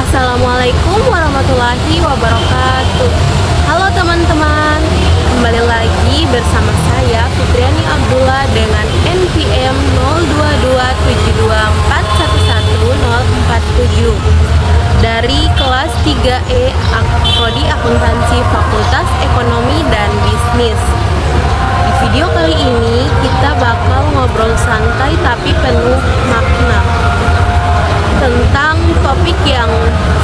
Assalamualaikum warahmatullahi wabarakatuh. Halo teman-teman, kembali lagi bersama saya Fitriani Abdullah dengan NPM 022724111047 dari kelas 3E Prodi Akuntansi Fakultas Ekonomi dan Bisnis. Di video kali ini kita bakal ngobrol santai tapi penuh makna tentang topik yang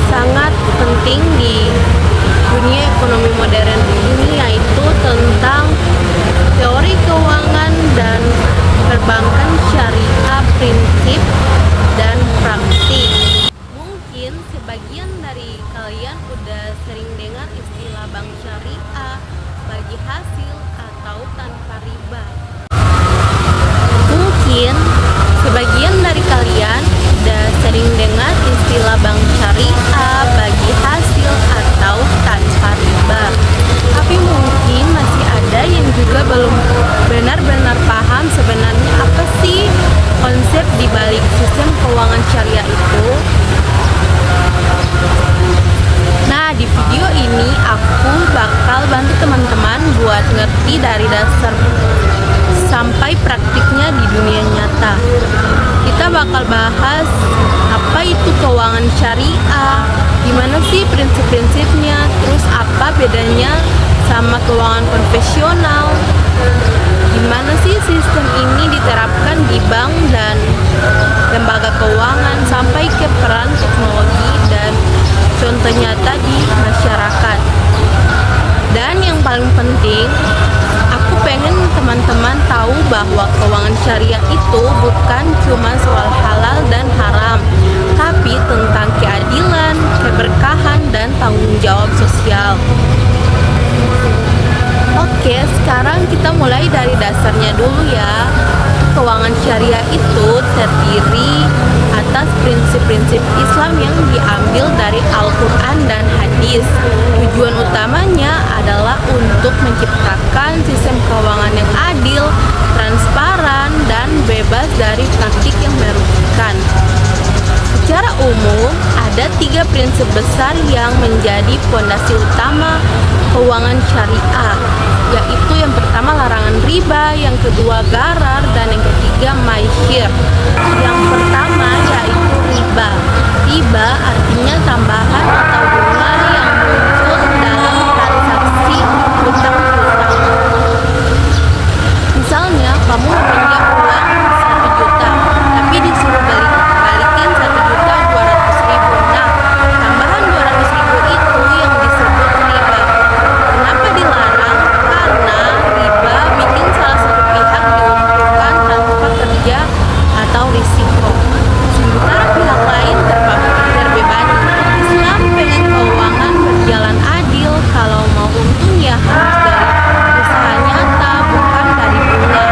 sangat penting di dunia ekonomi modern ini, yaitu tentang teori keuangan dan perbankan syariah, prinsip dan praktik. Mungkin sebagian dari kalian udah sering dengar istilah bank syariah, bagi hasil atau tanpa riba. Mungkin sebagian dari kalian udah sering dengar istilah bank syariah, bagi hasil atau tanpa riba. Tapi mungkin masih ada yang juga belum benar-benar paham sebenarnya apa sih konsep di balik sistem keuangan syariah itu. Nah, di video ini aku bakal bantu teman-teman buat ngerti dari dasar sampai praktiknya di dunia nyata. Kita bakal bahas apa itu keuangan syariah, gimana sih prinsip-prinsipnya, terus apa bedanya sama keuangan konvensional, gimana sih sistem ini diterapkan di bank dan lembaga keuangan, sampai ke peran teknologi dan contoh nyata di masyarakat. Dan yang paling penting, aku pengen teman-teman tahu bahwa keuangan syariah itu bukan cuma soal halal dan haram, tapi tentang keadilan, keberkahan, dan tanggung jawab sosial. Oke, sekarang kita mulai dari dasarnya dulu ya. Keuangan syariah itu terdiri atas prinsip-prinsip Islam yang diambil dari Al-Quran dan hadis. Tujuan utamanya adalah untuk menciptakan sistem keuangan yang adil, transparan, dan bebas dari praktik yang merugikan. Secara umum, ada 3 prinsip besar yang menjadi fondasi utama keuangan syariah, yaitu yang pertama larangan riba, yang kedua gharar, dan yang ketiga maisir. Yang pertama yaitu riba. Riba artinya tambahan atau bunga yang muncul dalam transaksi utang piutang. Misalnya kamu meminjam uang 1 juta, tapi disuruh balikin 1.200.000. Nah, tambahan 200.000 itu yang disebut riba. Kenapa dilarang? Karena riba bikin salah satu pihak diuntungkan tanpa kerja atau risiko, sementara pihak lain terbebani. Islam pengen keuangan berjalan adil. Kalau mau untung ya harus dari usaha nyata, bukan dari bunga.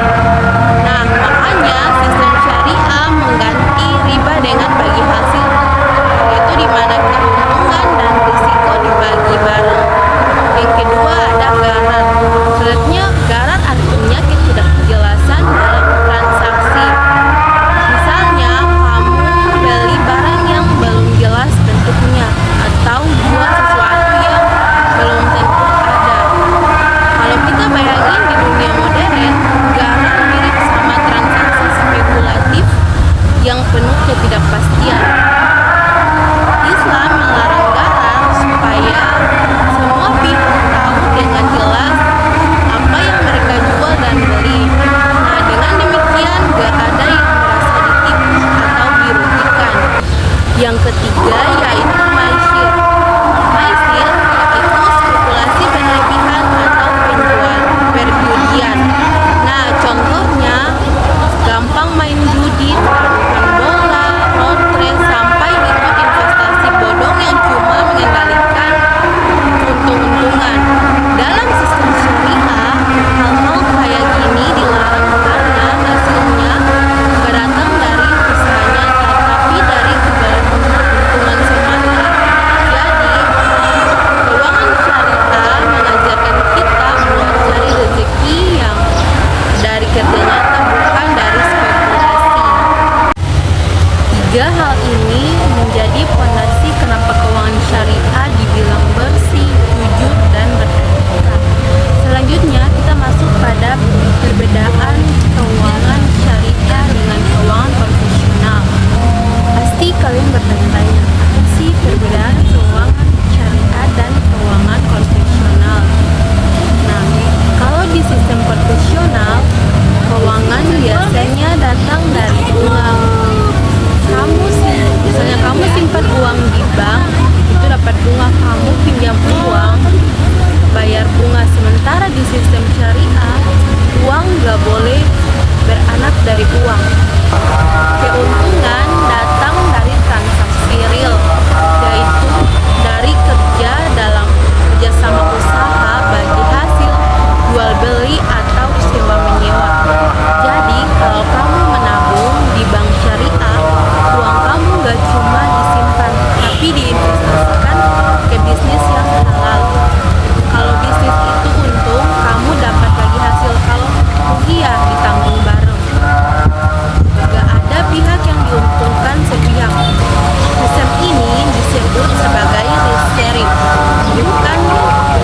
dari uang. Keuntungan datang dari transaksi real, yaitu dari kerjasama usaha bagi hasil jual beli atau sewa menyewa. Jadi kalau kamu menabung di bank syariah, uang kamu gak cuma disimpan, tapi diinvestasikan ke bisnis yang halal. Kalau bisnis itu untung, kamu dapat bagi hasil. Kalau rugi ya ditanggung bareng. Gak ada pihak yang diuntungkan sepihak. Sistem ini disebut sebagai risk sharing, bukan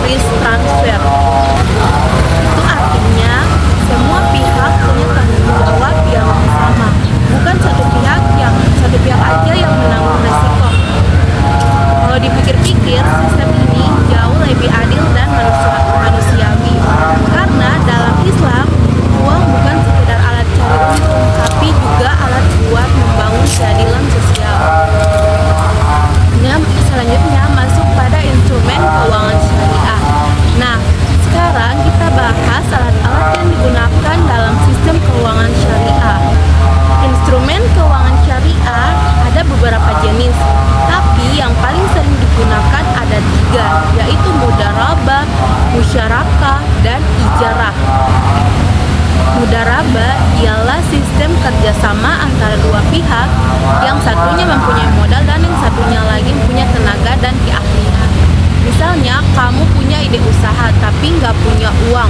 risk transfer. Itu artinya semua pihak punya tanggung jawab yang sama, bukan satu pihak aja yang menanggung resiko. Kalau dipikir-pikir, sistem ini jauh lebih adil dan manusiawi. Karena dalam Islam, uang bukan sekedar alat cari untung, tapi juga alat buat membangun keadilan sosial. Selanjutnya masuk pada instrumen keuangan syariah. Nah, sekarang kita bahas alat-alat yang digunakan dalam sistem keuangan syariah. Instrumen keuangan syariah ada beberapa jenis, tapi yang paling sering digunakan ada 3, yaitu mudharabah, musyarakah, dan ijarah. Mudharabah ialah sistem kerjasama antara dua pihak, yang satunya mempunyai modal dan yang satunya lagi punya tenaga dan keahlian. Misalnya, kamu punya ide usaha tapi nggak punya uang.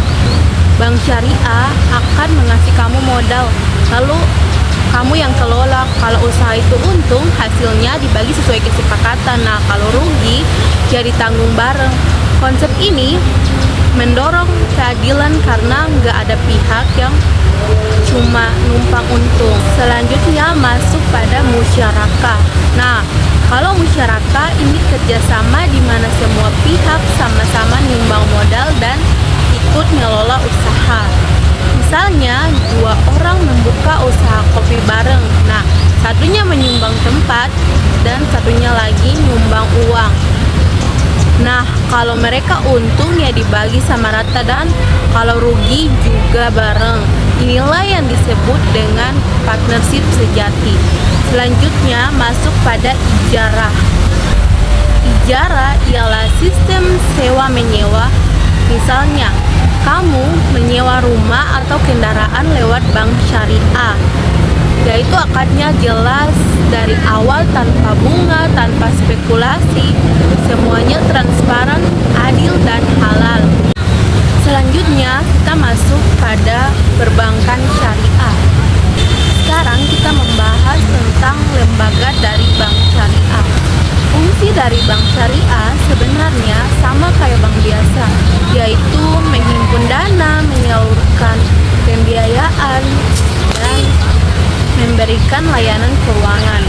Bank syariah akan mengasih kamu modal, lalu kamu yang kelola. Kalau usaha itu untung, hasilnya dibagi sesuai kesepakatan. Nah, kalau rugi, jadi tanggung bareng. Konsep ini mendorong keadilan karena nggak ada pihak yang cuma numpang untung. Selanjutnya masuk pada musyarakah. Nah, kalau musyarakah ini kerjasama di mana semua pihak sama-sama nyumbang modal dan ikut ngelola usaha. Misalnya 2 orang membuka usaha kopi bareng. Nah, satunya menyumbang tempat dan satunya lagi nyumbang uang. Nah, kalau mereka untung ya dibagi sama rata, dan kalau rugi juga bareng. Inilah yang disebut dengan partnership sejati. Selanjutnya masuk pada ijarah. Ijarah ialah sistem sewa menyewa. Misalnya, kamu menyewa rumah atau kendaraan lewat bank syariah, yaitu akadnya jelas dari awal, tanpa bunga, tanpa spekulasi, semuanya transparan, adil, dan halal. Selanjutnya kita masuk pada perbankan syariah. Sekarang kita membahas tentang lembaga dari bank syariah. Fungsi dari bank syariah sebenarnya sama kayak bank biasa, yaitu menghimpun dana, menyalurkan pembiayaan, dan memberikan layanan keuangan.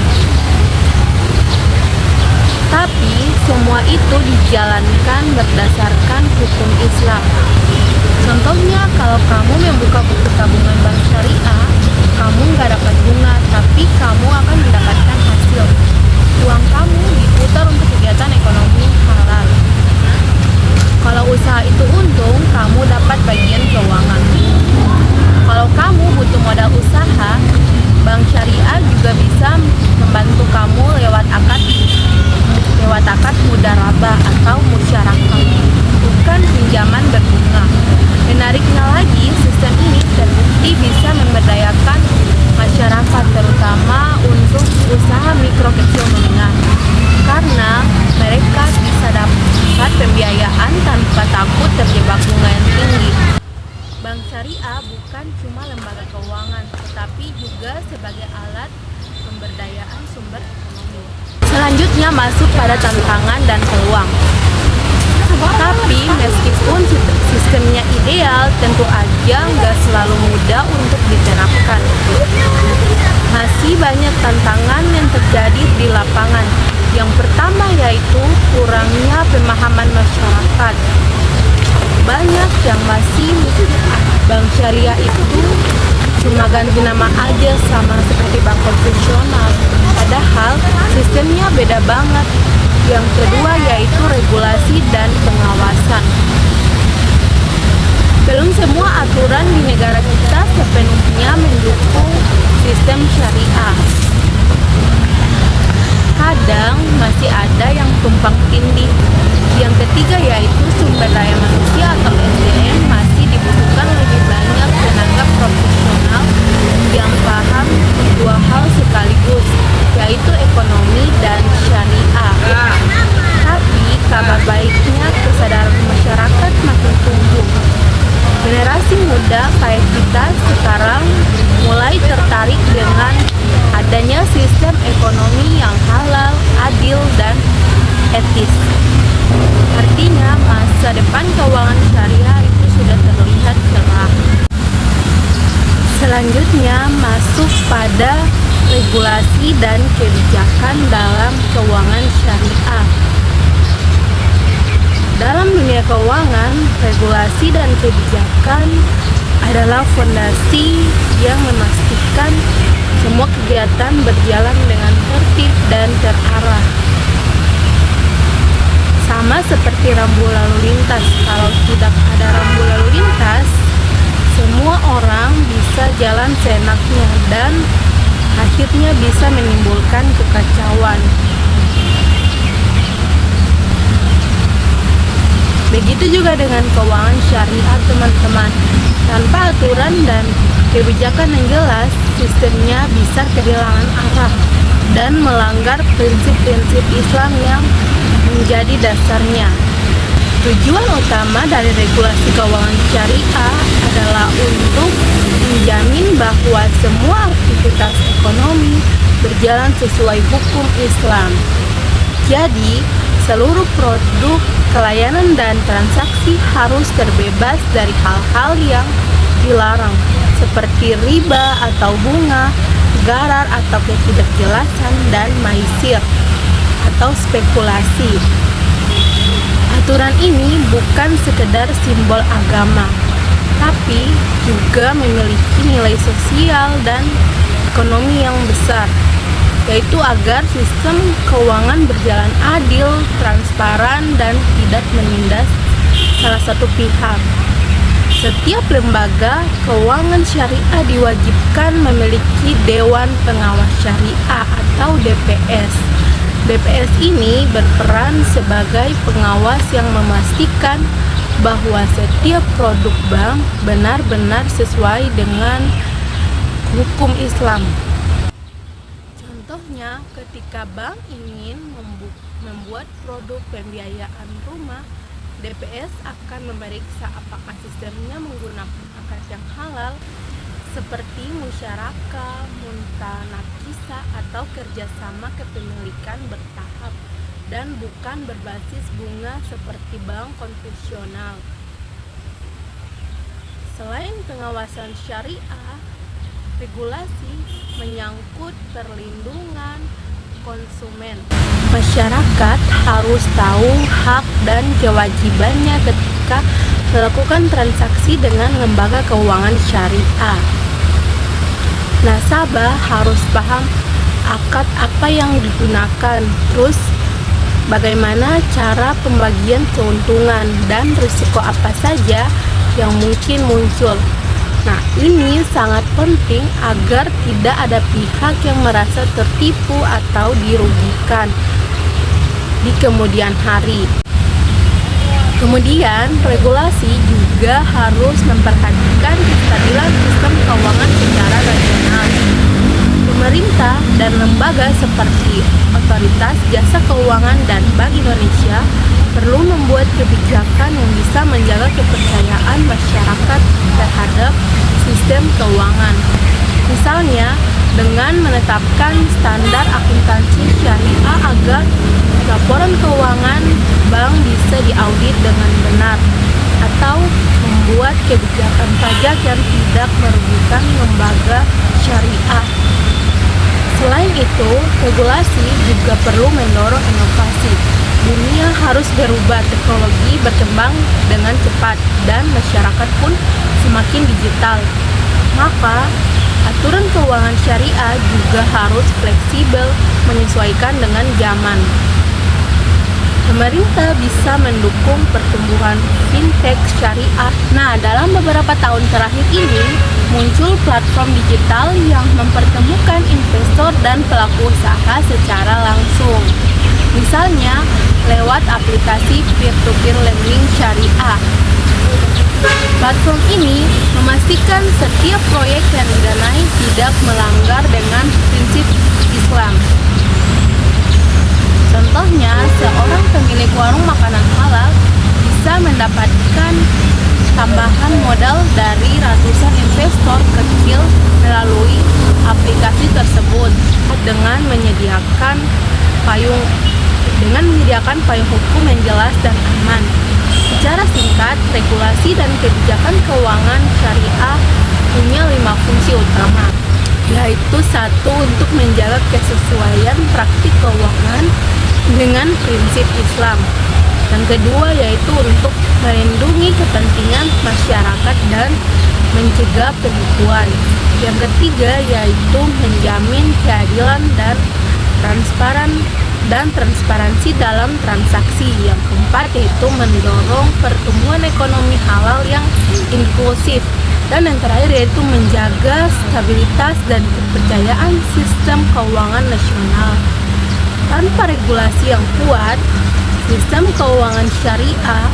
Tapi semua itu dijalankan berdasarkan hukum Islam. Contohnya, kalau kamu membuka buku tabungan bank syariah, kamu nggak dapat bunga, tapi kamu akan mendapatkan hasil. Uang kamu diputar untuk kegiatan ekonomi halal. Kalau usaha itu untung, kamu dapat bagian keuangan. Kalau kamu butuh modal usaha, bank syariah juga bisa membantu kamu lewat akad mudharabah atau musyarakah, bukan pinjaman berbunga. Menariknya lagi, sistem ini terbukti bisa memberdayakan masyarakat, terutama untuk usaha mikro kecil menengah, karena mereka bisa dapat pembiayaan tanpa takut terjebak bunga yang tinggi. Bank syariah bukan cuma lembaga keuangan, tetapi juga sebagai alat pemberdayaan sumber ekonomi. Selanjutnya masuk pada tantangan dan peluang. Tapi meskipun sistemnya ideal, tentu aja nggak selalu mudah untuk diterapkan. Masih banyak tantangan yang terjadi di lapangan. Yang pertama yaitu kurangnya pemahaman masyarakat. Banyak yang masih bank syariah itu cuma ganti nama aja sama seperti bank konvensional, padahal sistemnya beda banget. Yang kedua yaitu regulasi dan pengawasan. Belum semua aturan di negara kita sepenuhnya mendukung sistem syariah. Kadang masih ada yang tumpang tindih. Yang ketiga yaitu sumber daya manusia atau SDM masih dibutuhkan lebih banyak tenaga profesional yang paham dua hal sekaligus, yaitu ekonomi dan syariah. Tapi kabar baiknya kesadaran masyarakat makin tumbuh. Generasi muda kayak kita sekarang mulai tertarik dengan adanya sistem ekonomi yang halal, adil, dan etis. Artinya masa depan keuangan syariah itu sudah terlihat cerah. Selanjutnya masuk pada regulasi dan kebijakan dalam keuangan syariah. Dalam dunia keuangan, regulasi dan kebijakan adalah fondasi yang memastikan semua kegiatan berjalan dengan tertib dan terarah. Sama seperti rambu lalu lintas, kalau tidak ada rambu lalu lintas, semua orang bisa jalan seenaknya dan akhirnya bisa menimbulkan kekacauan. Begitu juga dengan keuangan syariah, teman-teman. Tanpa aturan dan kebijakan yang jelas, sistemnya bisa kehilangan arah dan melanggar prinsip-prinsip Islam yang menjadi dasarnya. Tujuan utama dari regulasi keuangan syariah adalah untuk menjamin bahwa semua aktivitas ekonomi berjalan sesuai hukum Islam. Jadi, seluruh produk, pelayanan, dan transaksi harus terbebas dari hal-hal yang dilarang, seperti riba atau bunga, gharar atau ketidakjelasan, dan maisir atau spekulasi. Aturan ini bukan sekedar simbol agama, tapi juga memiliki nilai sosial dan ekonomi yang besar, yaitu agar sistem keuangan berjalan adil, transparan, dan tidak menindas salah satu pihak. Setiap lembaga keuangan syariah diwajibkan memiliki Dewan Pengawas Syariah atau DPS. DPS ini berperan sebagai pengawas yang memastikan bahwa setiap produk bank benar-benar sesuai dengan hukum Islam. Contohnya, ketika bank ingin membuat produk pembiayaan rumah, DPS akan memeriksa apakah sistemnya menggunakan akad yang halal, seperti musyarakah, mutanakisah, atau kerjasama kepemilikan bertahap, dan bukan berbasis bunga seperti bank konvensional. Selain pengawasan syariah, regulasi menyangkut perlindungan konsumen. Masyarakat harus tahu hak dan kewajibannya ketika melakukan transaksi dengan lembaga keuangan syariah. Nasabah harus paham akad apa yang digunakan, terus bagaimana cara pembagian keuntungan, dan risiko apa saja yang mungkin muncul. Nah, ini sangat penting agar tidak ada pihak yang merasa tertipu atau dirugikan di kemudian hari. Kemudian, regulasi juga harus memperhatikan kestabilan sistem keuangan secara regional. Pemerintah dan lembaga seperti Otoritas Jasa Keuangan dan Bank Indonesia perlu membuat kebijakan yang bisa menjaga kepercayaan masyarakat terhadap sistem keuangan. Misalnya, dengan menetapkan standar akuntansi syariah agar laporan keuangan bank bisa diaudit dengan benar, atau membuat kebijakan pajak yang tidak merugikan lembaga syariah. Selain itu, regulasi juga perlu mendorong inovasi. Dunia harus berubah, teknologi berkembang dengan cepat, dan masyarakat pun semakin digital. Maka, aturan keuangan syariah juga harus fleksibel, menyesuaikan dengan zaman. Pemerintah bisa mendukung pertumbuhan fintech syariah. Nah, dalam beberapa tahun terakhir ini, muncul platform digital yang mempertemukan investor dan pelaku usaha secara langsung. Misalnya, lewat aplikasi peer-to-peer lending syariah. Platform ini memastikan setiap proyek yang didanai tidak melanggar dengan prinsip Islam. Contohnya, seorang pemilik warung makanan halal bisa mendapatkan tambahan modal dari ratusan investor kecil melalui aplikasi tersebut dengan menyediakan payung hukum yang jelas dan aman. Secara singkat, regulasi dan kebijakan keuangan syariah punya 5 fungsi utama, yaitu 1. Untuk menjaga kesesuaian praktik keuangan dengan prinsip Islam. Yang kedua yaitu untuk melindungi kepentingan masyarakat dan mencegah penipuan. Yang ketiga yaitu menjamin keadilan dan transparansi dalam transaksi. Yang keempat yaitu mendorong pertumbuhan ekonomi halal yang inklusif. Dan yang terakhir yaitu menjaga stabilitas dan kepercayaan sistem keuangan nasional. Tanpa regulasi yang kuat, sistem keuangan syariah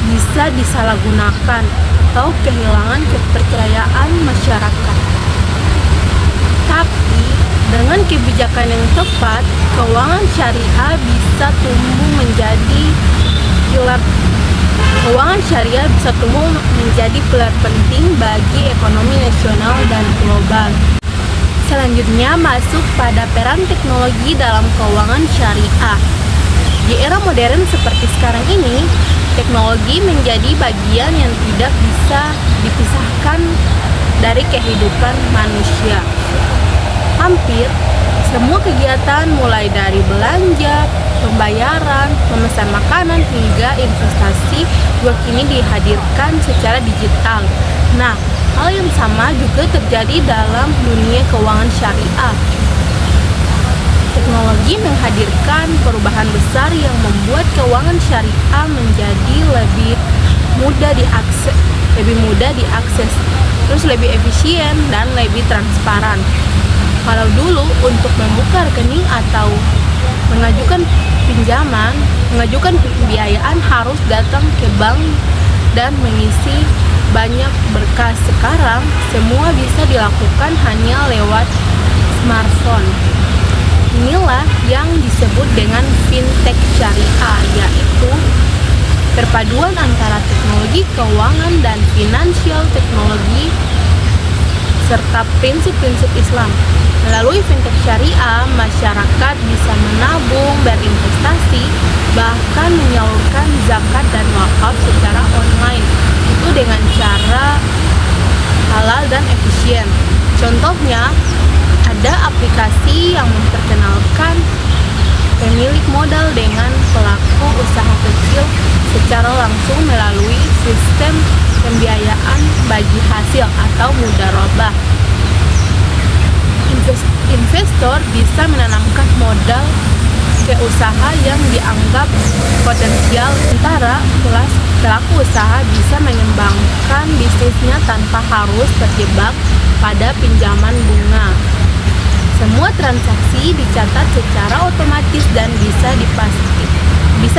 bisa disalahgunakan atau kehilangan kepercayaan masyarakat. Tapi, dengan kebijakan yang tepat, keuangan syariah bisa tumbuh menjadi pilar penting bagi ekonomi nasional dan global. Selanjutnya masuk pada peran teknologi dalam keuangan syariah. Di era modern seperti sekarang ini, teknologi menjadi bagian yang tidak bisa dipisahkan dari kehidupan manusia. Hampir semua kegiatan mulai dari belanja, pembayaran, memesan makanan hingga investasi juga kini dihadirkan secara digital. Nah, hal yang sama juga terjadi dalam dunia keuangan syariah. Teknologi menghadirkan perubahan besar yang membuat keuangan syariah menjadi lebih mudah diakses, terus lebih efisien dan lebih transparan. Kalau dulu untuk membuka rekening atau mengajukan pembiayaan harus datang ke bank dan mengisi banyak berkas. Sekarang semua bisa dilakukan hanya lewat smartphone. Inilah yang disebut dengan fintech syariah, yaitu perpaduan antara teknologi keuangan dan finansial teknologi serta prinsip-prinsip Islam. Melalui fintech syariah, masyarakat bisa menabung, berinvestasi, bahkan menyalurkan zakat dan wakaf secara online. Itu dengan cara halal dan efisien. Contohnya, ada aplikasi yang memperkenalkan pemilik modal dengan pelaku usaha kecil secara langsung melalui sistem pembiayaan bagi hasil atau mudharabah. Investor bisa menanamkan modal ke usaha yang dianggap potensial, sementara pelaku usaha bisa mengembangkan bisnisnya tanpa harus terjebak pada pinjaman bunga. Semua transaksi dicatat secara otomatis dan bisa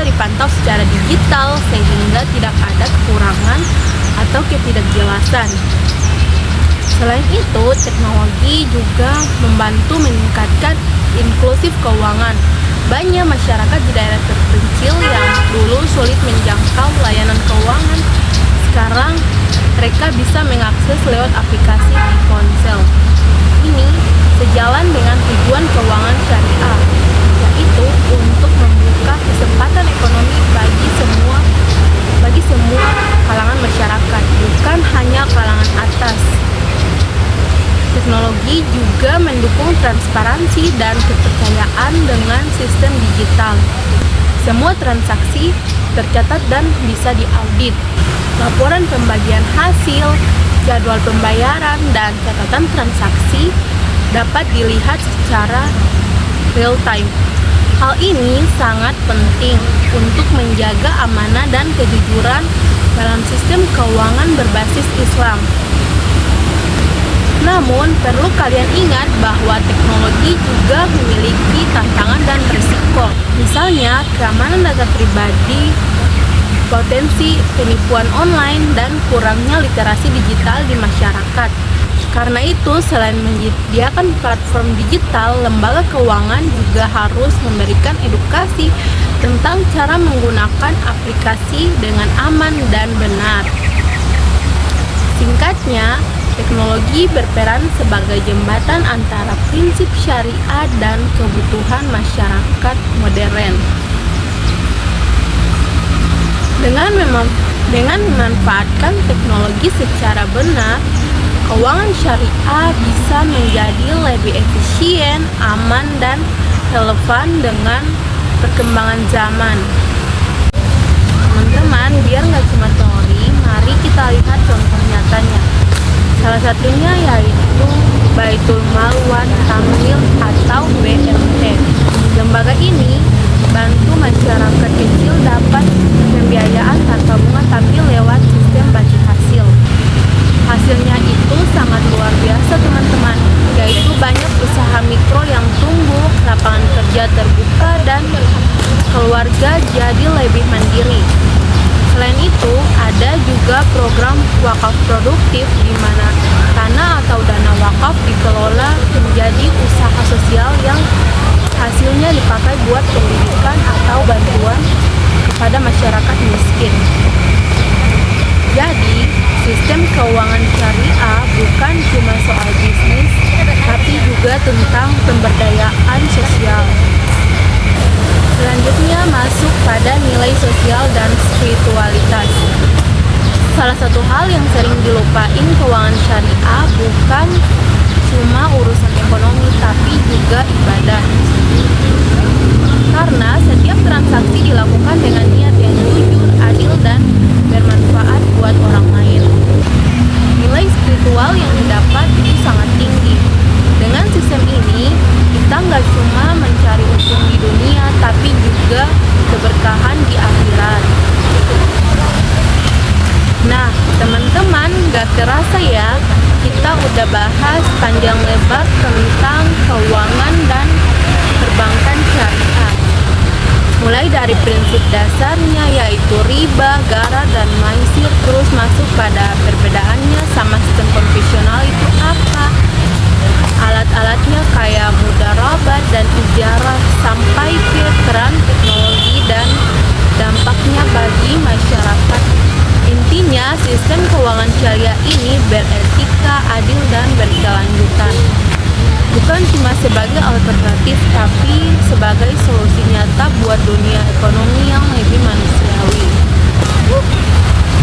dipantau secara digital sehingga tidak ada kekurangan atau ketidakjelasan. Selain itu, teknologi juga membantu meningkatkan inklusif keuangan. Banyak masyarakat di daerah terpencil yang dulu sulit menjangkau layanan keuangan, sekarang mereka bisa mengakses lewat aplikasi di ponsel. Ini sejalan dengan tujuan keuangan syariah, yaitu untuk membuka kesempatan ekonomi bagi semua kalangan masyarakat, bukan hanya kalangan atas. Teknologi juga mendukung transparansi dan kepercayaan dengan sistem digital. Semua transaksi tercatat dan bisa diaudit. Laporan pembagian hasil, jadwal pembayaran, dan catatan transaksi dapat dilihat secara real time. Hal ini sangat penting untuk menjaga amanah dan kejujuran dalam sistem keuangan berbasis Islam. Namun, perlu kalian ingat bahwa teknologi juga memiliki tantangan dan risiko. Misalnya, keamanan data pribadi, potensi penipuan online, dan kurangnya literasi digital di masyarakat. Karena itu, selain menyediakan platform digital, lembaga keuangan juga harus memberikan edukasi tentang cara menggunakan aplikasi dengan aman dan benar. Singkatnya, teknologi berperan sebagai jembatan antara prinsip syariah dan kebutuhan masyarakat modern. Dengan memanfaatkan teknologi secara benar, keuangan syariah bisa menjadi lebih efisien, aman, dan relevan dengan perkembangan zaman. Teman-teman, biar nggak cuma teori, mari kita lihat contoh nyatanya. Salah satunya yaitu Baitul Mal Wan Tamil atau BMT. Lembaga ini bantu masyarakat kecil dapat pembiayaan tanpa bunga tapi lewat sistem bagi hasil. Hasilnya itu sangat luar biasa teman-teman, yaitu banyak usaha mikro yang tumbuh, lapangan kerja terbuka, dan keluarga jadi lebih mandiri. Selain itu, ada juga program wakaf produktif di mana tanah atau dana wakaf dikelola menjadi usaha sosial yang hasilnya dipakai buat pendidikan atau bantuan kepada masyarakat miskin. Jadi, sistem keuangan syariah bukan cuma soal bisnis, tapi juga tentang pemberdayaan sosial. Selanjutnya masuk pada nilai sosial dan spiritualitas. Salah satu hal yang sering dilupain keuangan syariah bukan cuma urusan ekonomi, tapi juga ibadah. Karena setiap transaksi dilakukan dengan niat yang jujur, adil, dan bermanfaat buat orang lain. Nilai spiritual yang didapat itu sangat tinggi. Dengan sistem ini, kita nggak cuma mencari untung di dunia, tapi juga keberkahan di akhirat. Nah, teman-teman, nggak terasa ya, kita udah bahas panjang lebar tentang keuangan dan perbankan syariah. Mulai dari prinsip dasarnya yaitu riba, garar, dan maisir, terus masuk pada perbedaannya sama sistem konvensional itu apa, alat-alatnya kayak mudharabah dan ijarah, sampai ke peran teknologi dan dampaknya bagi masyarakat. Intinya, sistem keuangan syariah ini beretika, adil, dan berkelanjutan. Bukan cuma sebagai alternatif, tapi sebagai solusi nyata buat dunia ekonomi yang lebih manusiawi.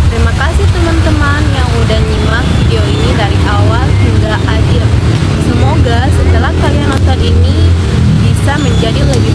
Terima kasih teman-teman yang udah nyimak video ini dari awal hingga akhir. Semoga setelah kalian nonton ini bisa menjadi lebih